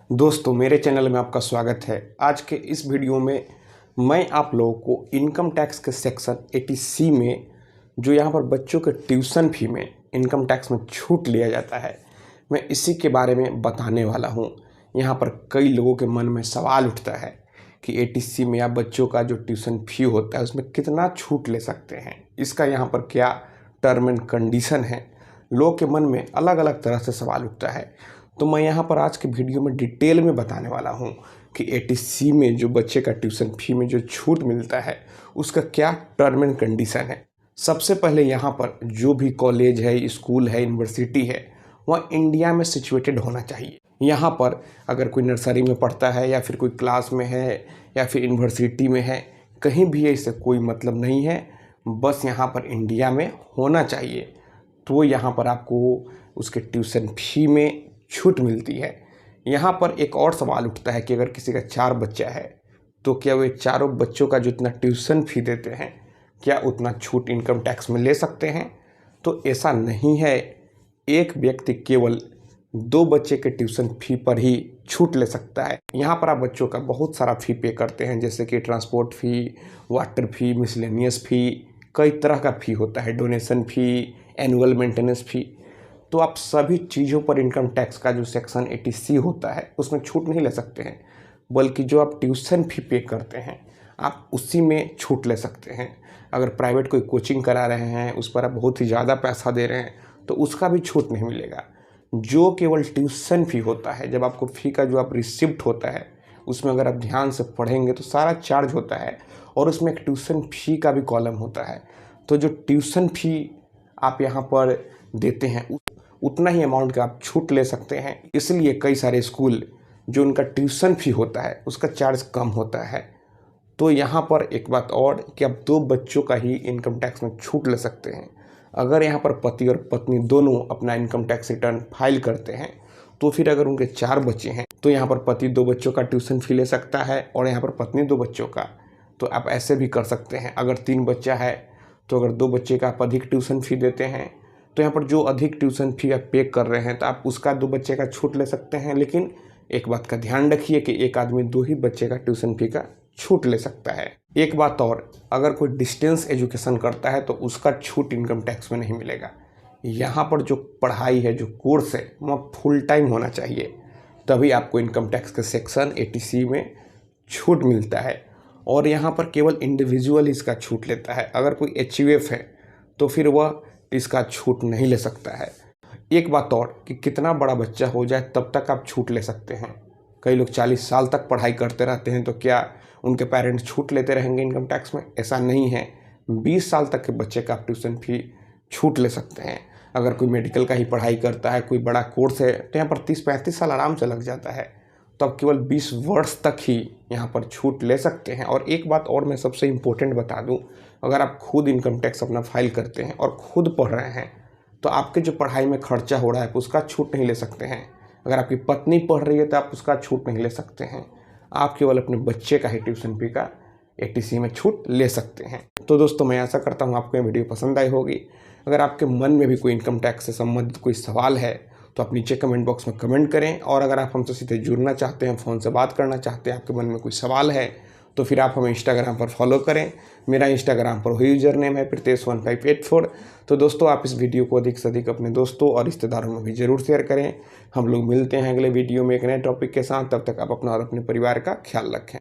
दोस्तों मेरे चैनल में आपका स्वागत है। आज के इस वीडियो में मैं आप लोगों को इनकम टैक्स के सेक्शन 80C में जो यहाँ पर बच्चों के ट्यूशन फी में इनकम टैक्स में छूट लिया जाता है, मैं इसी के बारे में बताने वाला हूँ। यहाँ पर कई लोगों के मन में सवाल उठता है कि 80C में आप बच्चों का जो ट्यूशन फी होता है उसमें कितना छूट ले सकते हैं, इसका यहाँ पर क्या टर्म एंड कंडीशन है। लोगों के मन में अलग अलग तरह से सवाल उठता है, तो मैं यहाँ पर आज के वीडियो में डिटेल में बताने वाला हूँ कि 80C में जो बच्चे का ट्यूशन फी में जो छूट मिलता है उसका क्या टर्म एंड कंडीशन है। सबसे पहले यहाँ पर जो भी कॉलेज है, स्कूल है, यूनिवर्सिटी है, वह इंडिया में सिचुएटेड होना चाहिए। यहाँ पर अगर कोई नर्सरी में पढ़ता है या फिर कोई क्लास में है या फिर यूनिवर्सिटी में है, कहीं भी इससे कोई मतलब नहीं है, बस यहाँ पर इंडिया में होना चाहिए। तो यहाँ पर आपको उसके ट्यूशन फी में छूट मिलती है। यहाँ पर एक और सवाल उठता है कि अगर किसी का 4 बच्चा है तो क्या वे चारों बच्चों का जितना ट्यूशन फी देते हैं क्या उतना छूट इनकम टैक्स में ले सकते हैं। तो ऐसा नहीं है, एक व्यक्ति केवल 2 बच्चे के ट्यूशन फी पर ही छूट ले सकता है। यहाँ पर आप बच्चों का बहुत सारा फ़ी पे करते हैं, जैसे कि ट्रांसपोर्ट फ़ी, वाटर फ़ी, मिसलेनियस फ़ी, कई तरह का फ़ी होता है, डोनेशन फ़ी, एनुअल मेंटेनेंस फ़ी। तो आप सभी चीज़ों पर इनकम टैक्स का जो सेक्शन 80C होता है उसमें छूट नहीं ले सकते हैं, बल्कि जो आप ट्यूशन फी पे करते हैं आप उसी में छूट ले सकते हैं। अगर प्राइवेट कोई कोचिंग करा रहे हैं, उस पर आप बहुत ही ज़्यादा पैसा दे रहे हैं तो उसका भी छूट नहीं मिलेगा। जो केवल ट्यूशन फ़ी होता है, जब आपको फ़ी का जो आप रिसिप्ट होता है उसमें अगर आप ध्यान से पढ़ेंगे तो सारा चार्ज होता है और उसमें एक ट्यूशन फ़ी का भी कॉलम होता है। तो जो ट्यूशन फ़ी आप यहाँ पर देते हैं उतना ही अमाउंट का आप छूट ले सकते हैं। इसलिए कई सारे स्कूल जो उनका ट्यूशन फी होता है उसका चार्ज कम होता है। तो यहाँ पर एक बात और कि आप 2 बच्चों का ही इनकम टैक्स में छूट ले सकते हैं। अगर यहाँ पर पति और पत्नी दोनों अपना इनकम टैक्स रिटर्न फाइल करते हैं तो फिर अगर उनके 4 बच्चे हैं तो यहाँ पर पति 2 बच्चों का ट्यूशन फी ले सकता है और यहाँ पर पत्नी 2 बच्चों का। तो आप ऐसे भी कर सकते हैं। अगर 3 बच्चा है तो अगर 2 बच्चे का आप अधिक ट्यूशन फी देते हैं तो यहाँ पर जो अधिक ट्यूशन फी आप पे कर रहे हैं तो आप उसका 2 बच्चे का छूट ले सकते हैं। लेकिन एक बात का ध्यान रखिए कि एक आदमी 2 ही बच्चे का ट्यूशन फी का छूट ले सकता है। एक बात और, अगर कोई डिस्टेंस एजुकेशन करता है तो उसका छूट इनकम टैक्स में नहीं मिलेगा। यहाँ पर जो पढ़ाई है, जो कोर्स है, वह फुल टाइम होना चाहिए, तभी आपको इनकम टैक्स के सेक्शन 80C में छूट मिलता है। और यहाँ पर केवल इंडिविजुअल इसका छूट लेता है। अगर कोई HUF है तो फिर वह इसका छूट नहीं ले सकता है। एक बात और कि कितना बड़ा बच्चा हो जाए तब तक आप छूट ले सकते हैं। कई लोग 40 साल तक पढ़ाई करते रहते हैं तो क्या उनके पेरेंट्स छूट लेते रहेंगे इनकम टैक्स में? ऐसा नहीं है। 20 साल तक के बच्चे का आप ट्यूशन फी छूट ले सकते हैं। अगर कोई मेडिकल का ही पढ़ाई करता है, कोई बड़ा कोर्स है, तो यहाँ पर 30-35 साल आराम से लग जाता है, तो आप केवल 20 वर्ष तक ही यहाँ पर छूट ले सकते हैं। और एक बात और मैं सबसे इम्पोर्टेंट बता दूं, अगर आप खुद इनकम टैक्स अपना फाइल करते हैं और खुद पढ़ रहे हैं तो आपके जो पढ़ाई में खर्चा हो रहा है उसका छूट नहीं ले सकते हैं। अगर आपकी पत्नी पढ़ रही है तो आप उसका छूट नहीं ले सकते हैं। आप केवल अपने बच्चे का ही ट्यूशन फी का 80C में छूट ले सकते हैं। तो दोस्तों मैं आशा करता हूँ आपको ये वीडियो पसंद आई होगी। अगर आपके मन में भी कोई इनकम टैक्स से संबंधित कोई सवाल है तो आप नीचे कमेंट बॉक्स में कमेंट करें। और अगर आप हमसे सीधे जुड़ना चाहते हैं, फ़ोन से बात करना चाहते हैं, आपके मन में कोई सवाल है तो फिर आप हमें इंस्टाग्राम पर फॉलो करें। मेरा इंस्टाग्राम पर वही यूज़र नेम है Pritesh1584। तो दोस्तों आप इस वीडियो को अधिक से अधिक अपने दोस्तों और रिश्तेदारों में भी ज़रूर शेयर करें। हम लोग मिलते हैं अगले वीडियो में एक नए टॉपिक के साथ। तब तक आप अपना और अपने परिवार का ख्याल रखें।